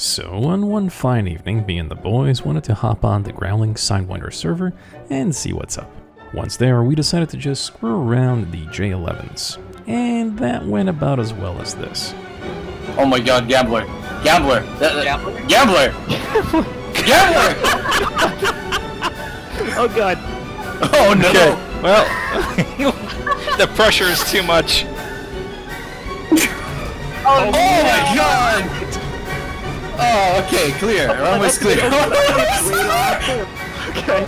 So on one fine evening, me and the boys wanted to hop on the Growling Sidewinder server and see what's up. Once there, we decided to just screw around the J11s, and that went about as well as this. Oh my god, gambler! Gambler! Gambler? Gambler! Gambler! Oh god. Oh no! Okay. Well, the pressure is too much. Oh my god! Oh, okay, clear. Almost clear. Okay.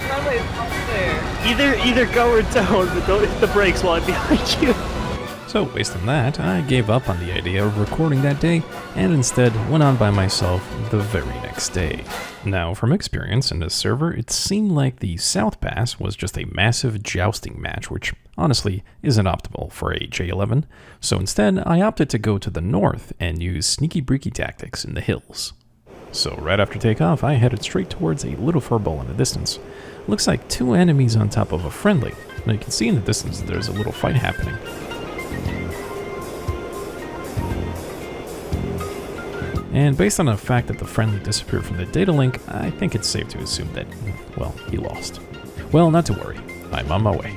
Either go or don't, but don't hit the brakes while I'm behind you. So based on that, I gave up on the idea of recording that day and instead went on by myself the very next day. Now, from experience in this server, it seemed like the South Pass was just a massive jousting match, which honestly isn't optimal for a J11, so instead I opted to go to the north and use sneaky breaky tactics in the hills. So right after takeoff, I headed straight towards a little furball in the distance. Looks like two enemies on top of a friendly. Now you can see in the distance there's a little fight happening. And based on the fact that the friendly disappeared from the data link, I think it's safe to assume that, well, he lost. Well, not to worry. I'm on my way.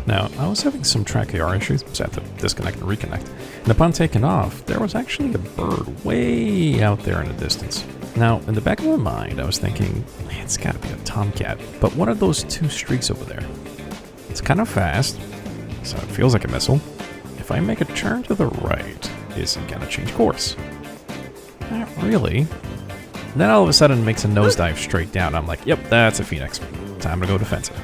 Now, I was having some track AR issues, so I had to disconnect and reconnect, and upon taking off, there was actually a bird way out there in the distance. Now, in the back of my mind, I was thinking, it's gotta be a tomcat, but what are those two streaks over there? It's kind of fast, so it feels like a missile. If I make a turn to the right, is it gonna change course? Not really. Then all of a sudden it makes a nosedive straight down. I'm like, yep, that's a Phoenix. Time to go defensive.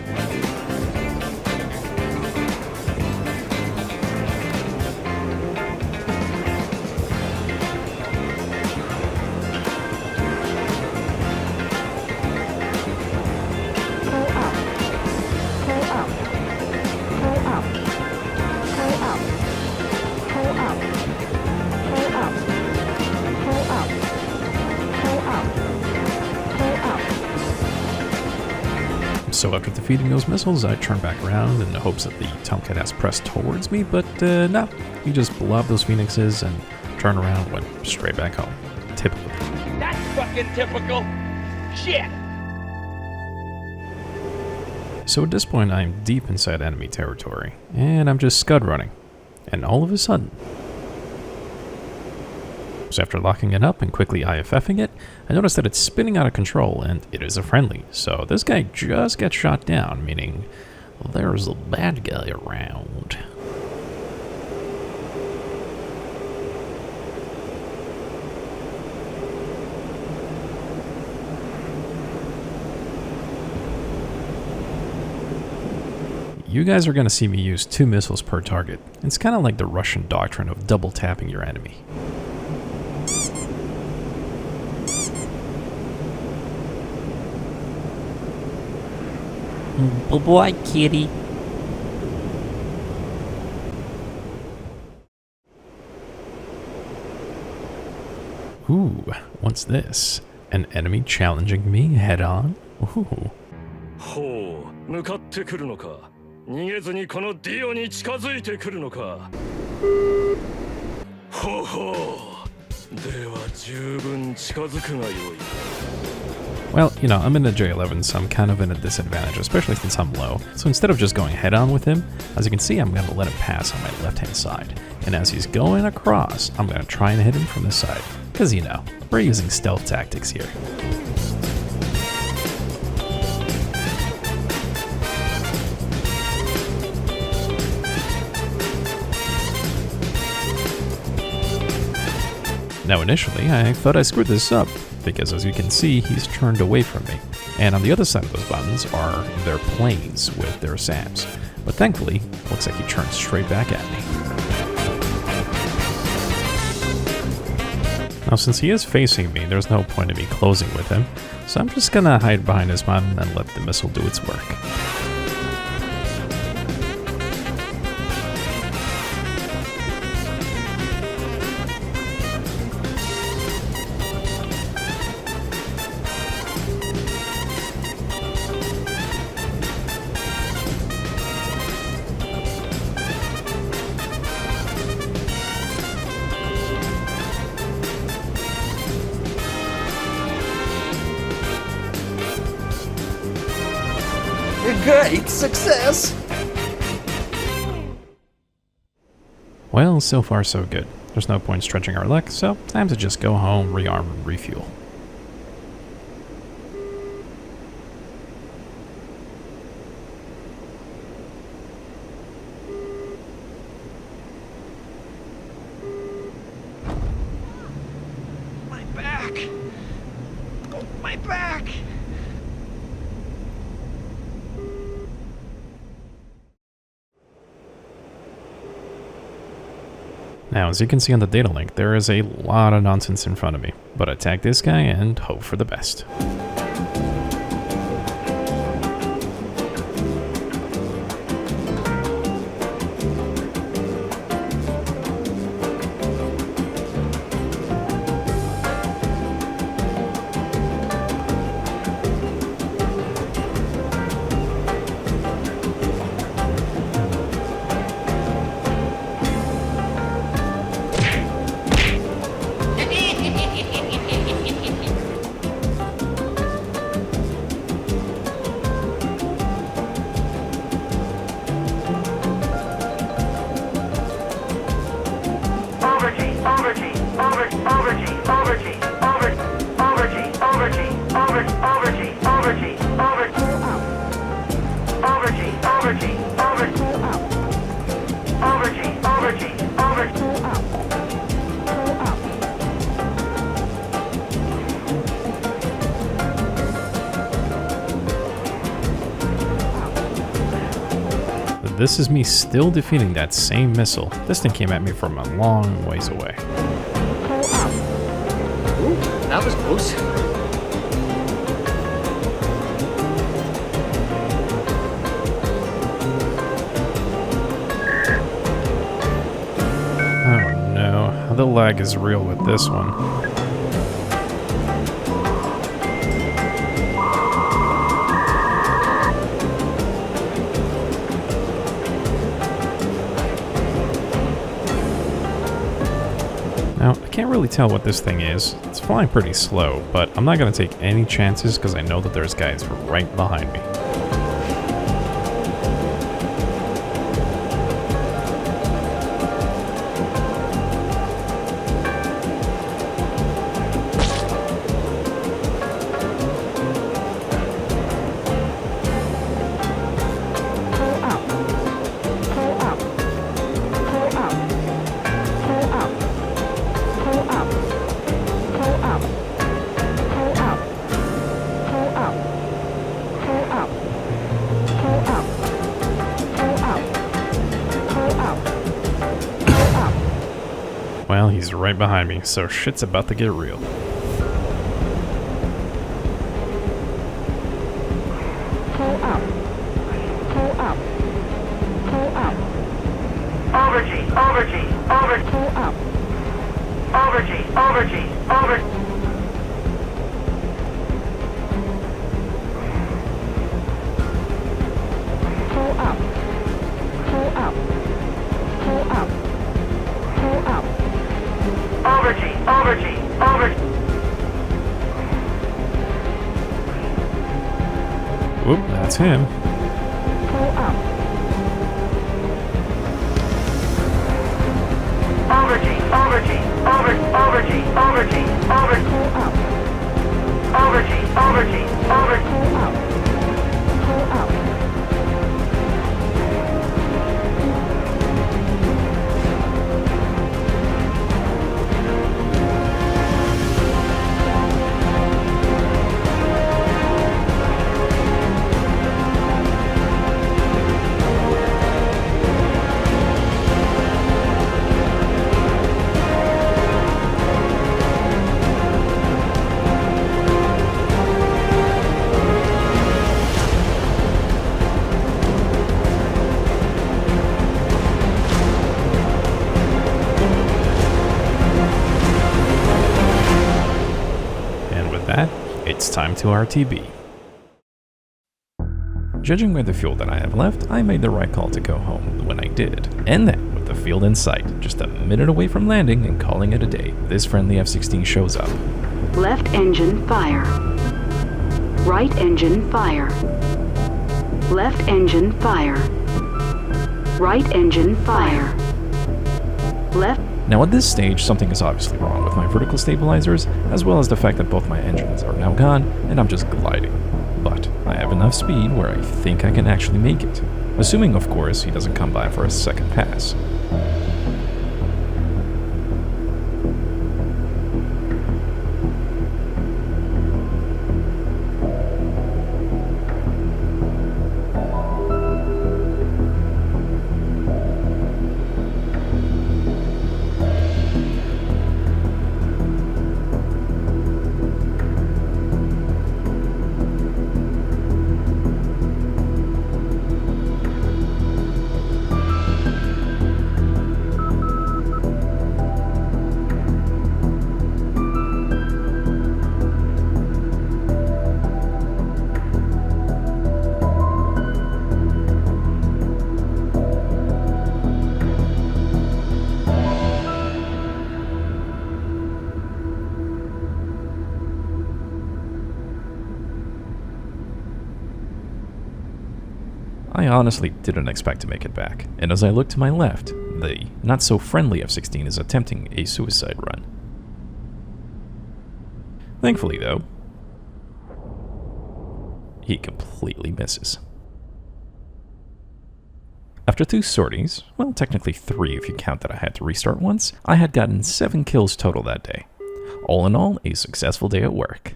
So after defeating those missiles, I turned back around in the hopes that the Tomcat has pressed towards me, but no. He just blew up those Phoenixes and turned around and went straight back home. Typical. That's fucking typical. Shit! So at this point, I'm deep inside enemy territory, and I'm just scud running. And all of a sudden... So after locking it up and quickly IFFing it, I noticed that it's spinning out of control, and it is a friendly. So this guy just gets shot down, meaning there's a bad guy around. You guys are going to see me use 2 missiles per target. It's kind of like the Russian doctrine of double tapping your enemy. Boy, kitty. Ooh, what's this? An enemy challenging me head on? Ooh. ほう、向かってくるのか。逃げずにこのディオに近づいてくるのか。ほうほう。では十分近づくがよい。Well, you know, I'm in the J11, so I'm kind of in a disadvantage, especially since I'm low. So instead of just going head on with him, as you can see, I'm going to let him pass on my left-hand side. And as he's going across, I'm going to try and hit him from the side. Because, you know, we're using stealth tactics here. Now initially, I thought I screwed this up, because as you can see, he's turned away from me. And on the other side of those buttons are their planes with their saps. But thankfully, looks like he turned straight back at me. Now since he is facing me, there's no point in me closing with him, so I'm just gonna hide behind his button and let the missile do its work. Great success! Well, so far so good. There's no point stretching our luck, so time to just go home, rearm, and refuel. My back! My back! Now, as you can see on the data link, there is a lot of nonsense in front of me, but attack this guy and hope for the best. This is me still defeating that same missile. This thing came at me from a long ways away. Ooh, that was close. Oh no, the lag is real with this one. Now, I can't really tell what this thing is. It's flying pretty slow, but I'm not going to take any chances because I know that there's guys right behind me. Well, he's right behind me, so shit's about to get real. Whoop, that's him. it's time to RTB. Judging by the fuel that I have left, I made the right call to go home when I did. And then, with the field in sight, just a minute away from landing and calling it a day, this friendly F-16 shows up. Left engine fire. Right engine fire. Left engine fire. Right engine fire. Left. Now at this stage, something is obviously wrong with my vertical stabilizers, as well as the fact that both my engines are now gone, and I'm just gliding. But I have enough speed where I think I can actually make it. Assuming, of course, he doesn't come by for a second pass. I honestly didn't expect to make it back, and as I look to my left, the not-so-friendly F-16 is attempting a suicide run. Thankfully, though, he completely misses. After 2 sorties, well, technically 3 if you count that I had to restart once, I had gotten 7 kills total that day. All in all, a successful day at work.